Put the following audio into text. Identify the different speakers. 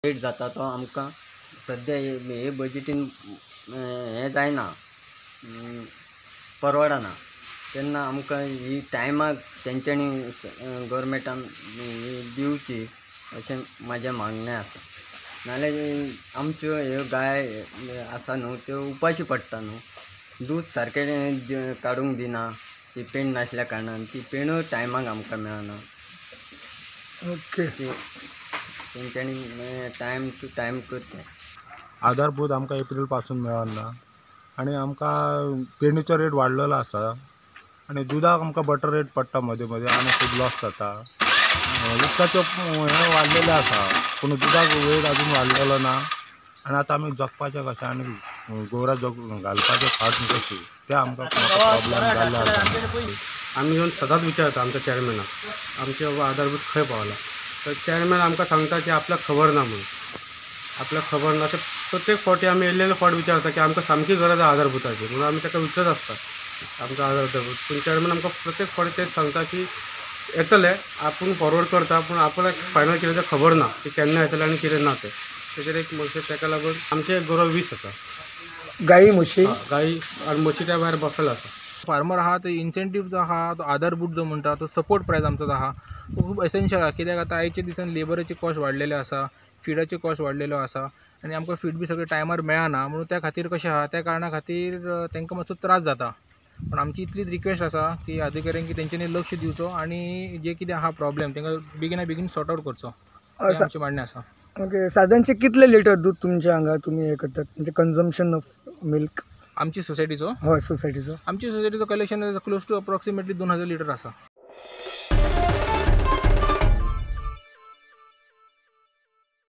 Speaker 1: Late जाता तो आमकां सद्या हे बजेटीन हें जायना, परवडना. तेन्ना आमकां ही टायमाक तेंच्यांनी गव्हर्मेंटान दिवची अशें म्हाजें मागणें आसा. नाजाल्यार आमच्यो ह्यो गाय आसा न्हू त्यो उपाशी पडटा न्हू. दूद सारकें काडूंक दिना ती पेंड नासल्या कारणान. ती पेंडूय टायमाक आमकां मेळना.
Speaker 2: ओके.
Speaker 1: तेंच्यांनी टायम टू टायम करचें.
Speaker 3: आधारभूत आमकां एप्रील पासून मेळना आनी आमकां पेंडीचो रेट वाडलेलो आसा आनी दुधाक आमकां बटर रेट पडटा मदें मदें आनी खूब लॉस जाता. उदकाचो हें वाडलेलें आसा पूण दुधाक वेट अजून वाडलेलो ना. आनी आतां आमी जगपाचें कशें आनी गोवरा घालपाचें फाट कशी तें आमकां प्रॉब्लेम जाल्ले आसा.
Speaker 4: आमी येवन सदांच विचारता आमच्या चॅरमॅनाक आमचे बाबा आधारभूत खंय पावला. तर चॅरमॅन आमकां सांगता की आपल्याक खबर ना म्हणून. आपल्याक खबर ना. प्रत्येक फावटी आमी येयल्ले फावट विचारता की आमकां सामकी गरज आसा आधारभुताची म्हणून आमी ताका विचारत आसता आमकां आधारभूत. पूण चॅरमॅन आमकां प्रत्येक फावटी तेच सांगता की येतले आपूण फॉरवर्ड करता पूण आपल्याक फायनल कितें तें खबर ना की केन्ना येतलें आनी कितें ना तें. तेजेर एक म्हणजे ताका लागून आमचे गोरवां 20 आसा.
Speaker 2: गाई म्हशी
Speaker 4: गाई आनी म्हशी त्या भायर बसलेलो आसा.
Speaker 5: फार्मर आहा तो इन्सेंटीव जो आहा तो आधारभूत जो म्हणटा तो सपोर्ट प्रायस आमचो जो आहा तो खूब एसेन्शियल आहा. कित्याक आतां आयच्या दिसान लेबराचे कॉस्ट वाडलेले आसा, फिडाचे कॉस्ट वाडलेलो आसा आनी आमकां फीड बी सगळे टायमार मेळना. म्हणून त्या खातीर कशें आहा त्या कारणा खातीर तांकां मातसो त्रास जाता. पण आमची इतलीच रिक्वेस्ट आसा की अधिकाऱ्यांक की तेंच्यांनी लक्ष दिवचो आनी जे कितें आहा प्रॉब्लेम तांकां बेगिना बेगीन सॉर्ट आउट करचो हें आमचें मान्य आसा.
Speaker 2: ओके. साधारणचे कितले लिटर दूध तुमच्या हांगा तुमी हे करतात म्हणजे कन्झम्पशन ऑफ मिल्क
Speaker 5: आमची सोसायटीचो
Speaker 2: हय सोसायटीचो?
Speaker 5: आमची सोसायटीचो collection close to approximately 2000 litre आसा.